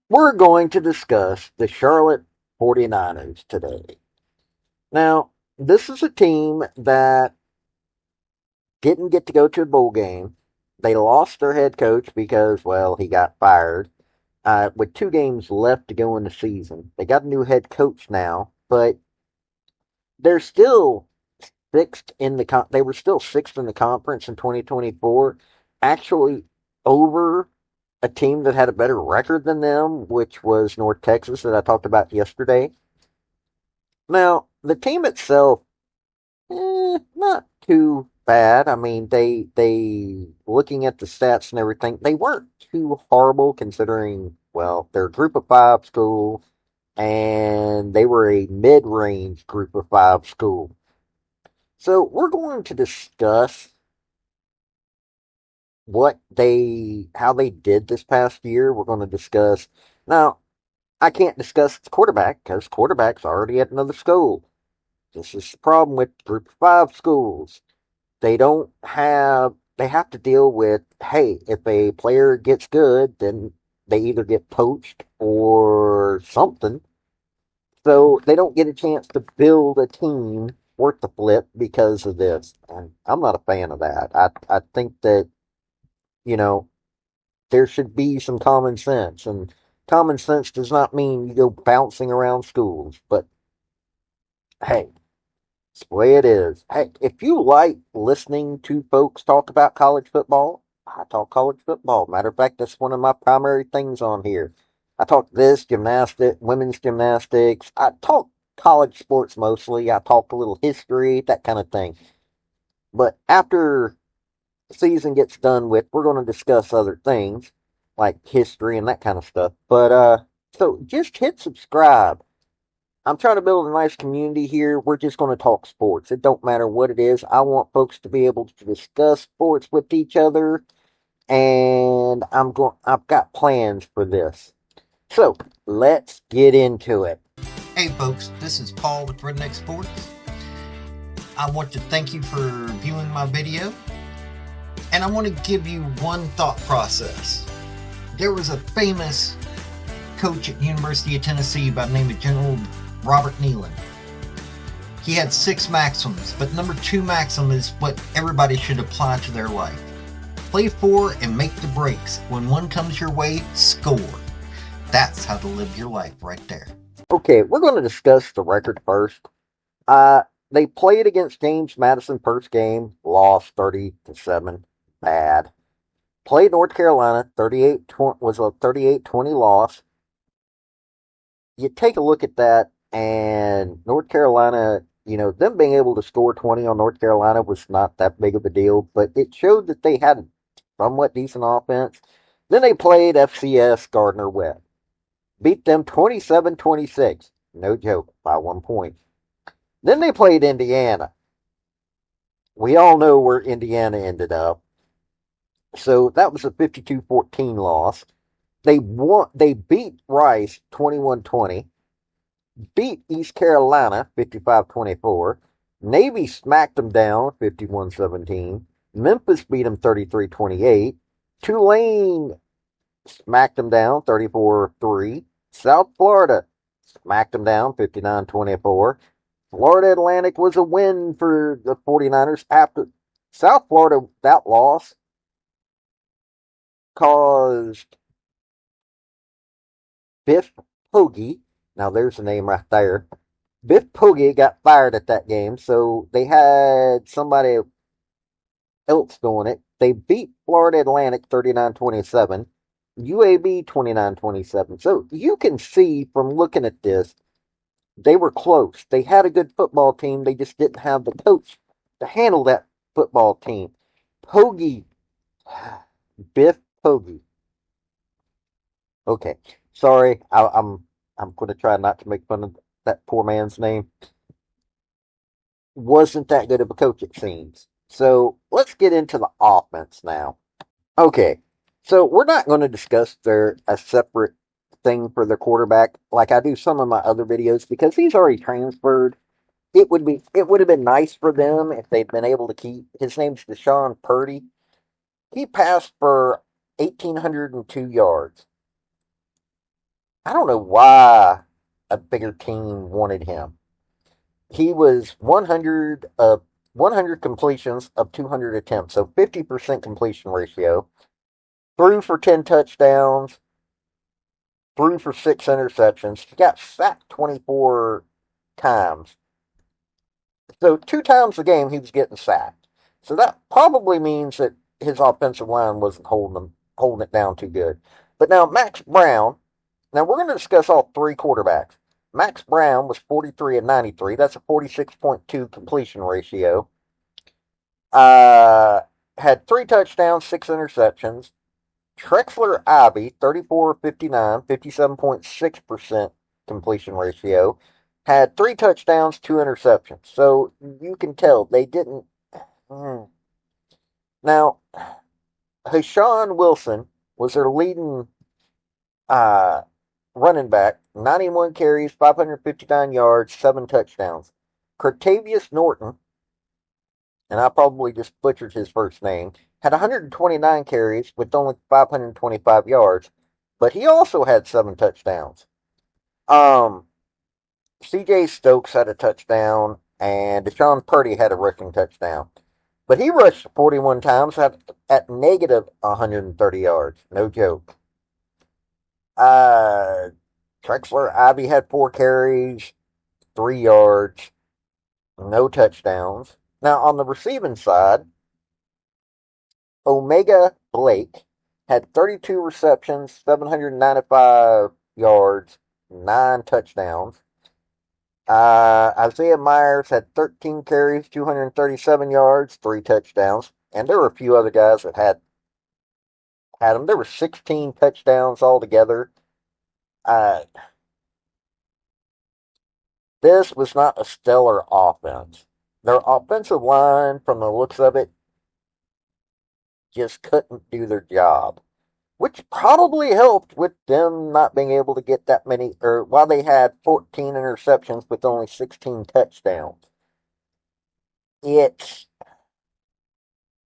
We're going to discuss the Charlotte 49ers today. Now, this is a team that didn't get to go to a bowl game. They lost their head coach because, well, he got fired. With 2 games left to go in the season, they got a new head coach now, but they're still sixth in the they were still sixth in the conference in 2024, actually over a team that had a better record than them, which was North Texas that I talked about yesterday. Now, the team itself, not too bad. I mean, they looking at the stats and everything, they weren't too horrible considering, well, they're a group of five school and they were a mid-range group of five school. So we're going to discuss how they did this past year. We're going to discuss now. I can't discuss the quarterback because quarterback's already at another school. This is the problem with group of five schools. They have to deal with, hey, if a player gets good, then they either get poached or something. So they don't get a chance to build a team worth the flip because of this. And I'm not a fan of that. I think that, you know, there should be some common sense. And common sense does not mean you go bouncing around schools. But hey, it's the way it is. Hey, if you like listening to folks talk about college football, I talk college football. Matter of fact, that's one of my primary things on here. I talk this, gymnastics, women's gymnastics. I talk college sports mostly. I talk a little history, that kind of thing. But after the season gets done with, we're going to discuss other things like history and that kind of stuff. So just hit subscribe. I'm trying to build a nice community here. We're just going to talk sports. It don't matter what it is. I want folks to be able to discuss sports with each other, and I've got plans for this. So, let's get into it. Hey folks, this is Paul with Redneck Sports. I want to thank you for viewing my video, and I want to give you one thought process. There was a famous coach at University of Tennessee by the name of General Robert Nealon. He had 6 maxims, but number 2 maxim is what everybody should apply to their life. Play for and make the breaks. When one comes your way, score. That's how to live your life right there. Okay, we're going to discuss the record first. Uh, they played against James Madison first game, lost 30-7, bad. Played North Carolina, 38 was a 38-20 loss. You take a look at that, and North Carolina, them being able to score 20 on North Carolina was not that big of a deal, but it showed that they had a somewhat decent offense. Then they played FCS Gardner Webb, beat them 27-26, no joke, by 1 point. Then they played Indiana. We all know where Indiana ended up. So that was a 52-14 loss. They beat Rice 21-20. Beat East Carolina 55-24. Navy smacked them down 51-17. Memphis beat them 33-28. Tulane smacked them down 34-3. South Florida smacked them down 59-24. Florida Atlantic was a win for the 49ers after South Florida. That loss caused Biff Poggi. Now there's the name right there. Biff Poggi got fired at that game, so they had somebody else doing it. They beat Florida Atlantic 39-27, UAB 29-27. So you can see from looking at this, they were close. They had a good football team. They just didn't have the coach to handle that football team. Poggi, Biff Poggi. Okay, sorry. I'm going to try not to make fun of that poor man's name. Wasn't that good of a coach, it seems. So let's get into the offense now. Okay, so we're not going to discuss a separate thing for the quarterback like I do some of my other videos because he's already transferred. It would have been nice for them if they'd been able to keep his name's Deshaun Purdy. He passed for 1,802 yards. I don't know why a bigger team wanted him. He was 100 completions of 200 attempts, so 50% completion ratio. Threw for 10 touchdowns, threw for 6 interceptions. He got sacked 24 times. So 2 times a game he was getting sacked. So that probably means that his offensive line wasn't holding it down too good. But now Max Brown. Now we're going to discuss all three quarterbacks. Max Brown was 43 and 93. That's a 46.2 completion ratio. Uh, had 3 touchdowns, 6 interceptions. Trexler Ivy, 34 59, 57.6% completion ratio, had 3 touchdowns, 2 interceptions. So you can tell they didn't. Hmm. Now, Hashawn Wilson was their leading uh, running back, 91 carries, 559 yards, 7 touchdowns. Curtavious Norton, and I probably just butchered his first name, had 129 carries with only 525 yards, but he also had 7 touchdowns. Um, C.J. Stokes had a touchdown, and Deshaun Purdy had a rushing touchdown. But he rushed 41 times at negative 130 yards. No joke. Uh, Trexler Ivy had 4 carries, 3 yards, no touchdowns. Now, on the receiving side, Omega Blake had 32 receptions, 795 yards, 9 touchdowns. Isaiah Myers had 13 carries, 237 yards, 3 touchdowns. And there were a few other guys that had them. There were 16 touchdowns altogether. Uh, this was not a stellar offense. Their offensive line, from the looks of it, just couldn't do their job, which probably helped with them not being able to get that many, or while they had 14 interceptions with only 16 touchdowns. It's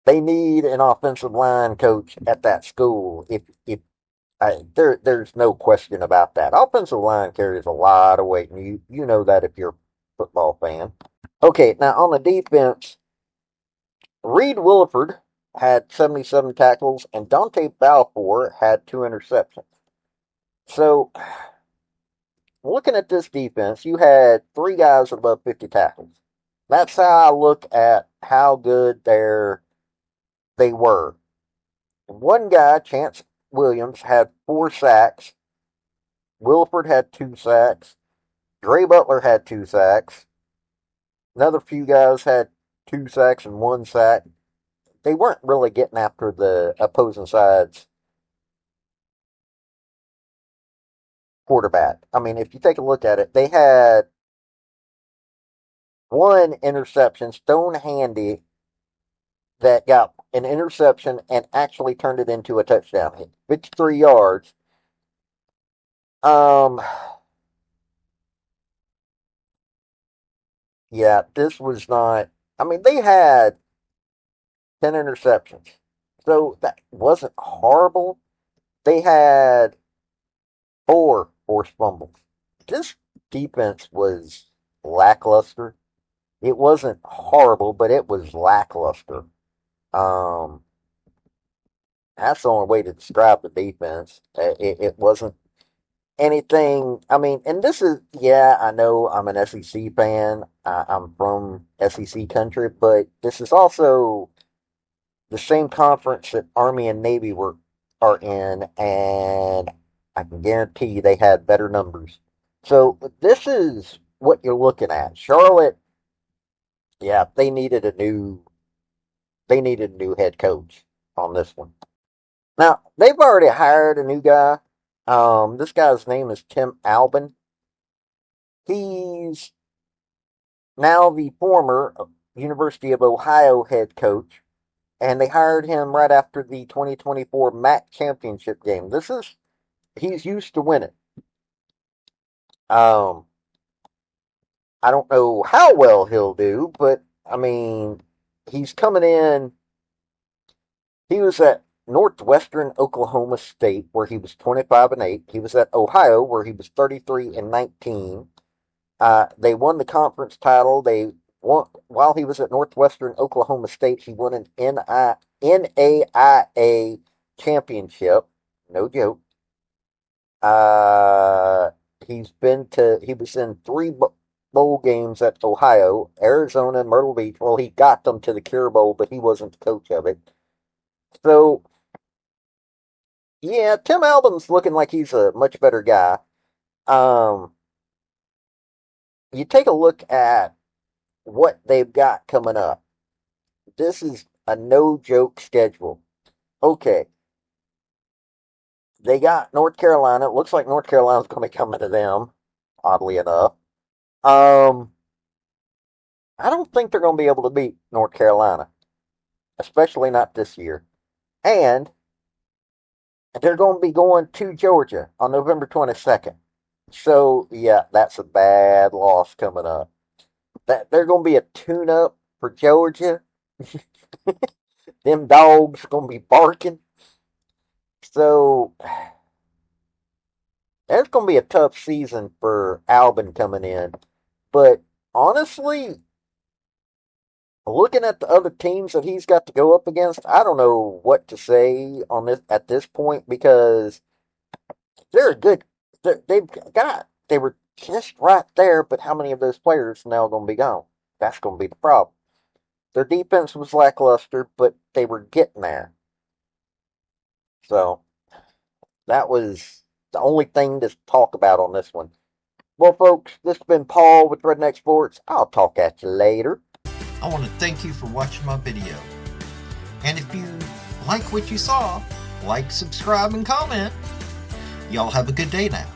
they need an offensive line coach at that school. There's no question about that. Offensive line carries a lot of weight, and you know that if you're a football fan. Okay, now on the defense, Reed Williford had 77 tackles, and Dante Balfour had 2 interceptions. So, looking at this defense, you had 3 guys above 50 tackles. That's how I look at how good they were. One guy, Chance Williams, had 4 sacks. Williford had 2 sacks. Dre Butler had 2 sacks. Another few guys had 2 sacks and 1 sack. They weren't really getting after the opposing side's quarterback. I mean, if you take a look at it, they had 1 interception, Stone Handy, that got an interception and actually turned it into a touchdown hit. 53 yards. Um, yeah, this was not. I mean, they had 10 interceptions, so that wasn't horrible. They had 4 forced fumbles. This defense was lackluster. It wasn't horrible, but it was lackluster. Um, that's the only way to describe the defense. It wasn't anything. I mean, and this is, yeah, I know I'm an SEC fan. I'm from SEC country, but this is also the same conference that Army and Navy are in, and I can guarantee you they had better numbers. So this is what you're looking at. Charlotte, yeah, they needed a new head coach on this one. Now they've already hired a new guy. This guy's name is Tim Albin. He's now the former University of Ohio head coach, and they hired him right after the 2024 MAC championship game. He's used to winning. Um, I don't know how well he'll do, but I mean, he's coming in. He was at Northwestern Oklahoma State, where he was 25-8. He was at Ohio, where he was 33-19. They won the conference title. They won while he was at Northwestern Oklahoma State. He won an NAIA championship. No joke. Uh, he was in three bowl games at Ohio, Arizona, and Myrtle Beach. Well, he got them to the Cure Bowl, but he wasn't the coach of it. So, yeah, Tim Albin's looking like he's a much better guy. Um, you take a look at what they've got coming up. This is a no joke schedule. Okay, they got North Carolina. It looks like North Carolina's going to be coming to them, oddly enough. Um, I don't think they're going to be able to beat North Carolina, especially not this year. And they're going to be going to Georgia on November 22nd. So, yeah, that's a bad loss coming up. That they're going to be a tune-up for Georgia. Them dogs going to be barking. So, that's going to be a tough season for Albin coming in. But honestly, looking at the other teams that he's got to go up against, I don't know what to say on this at this point because they're a good. They were just right there, but how many of those players now going to be gone? That's going to be the problem. Their defense was lackluster, but they were getting there. So that was the only thing to talk about on this one. Well, folks, this has been Paul with Redneck Sports. I'll talk at you later. I want to thank you for watching my video. And if you like what you saw, like, subscribe, and comment. Y'all have a good day now.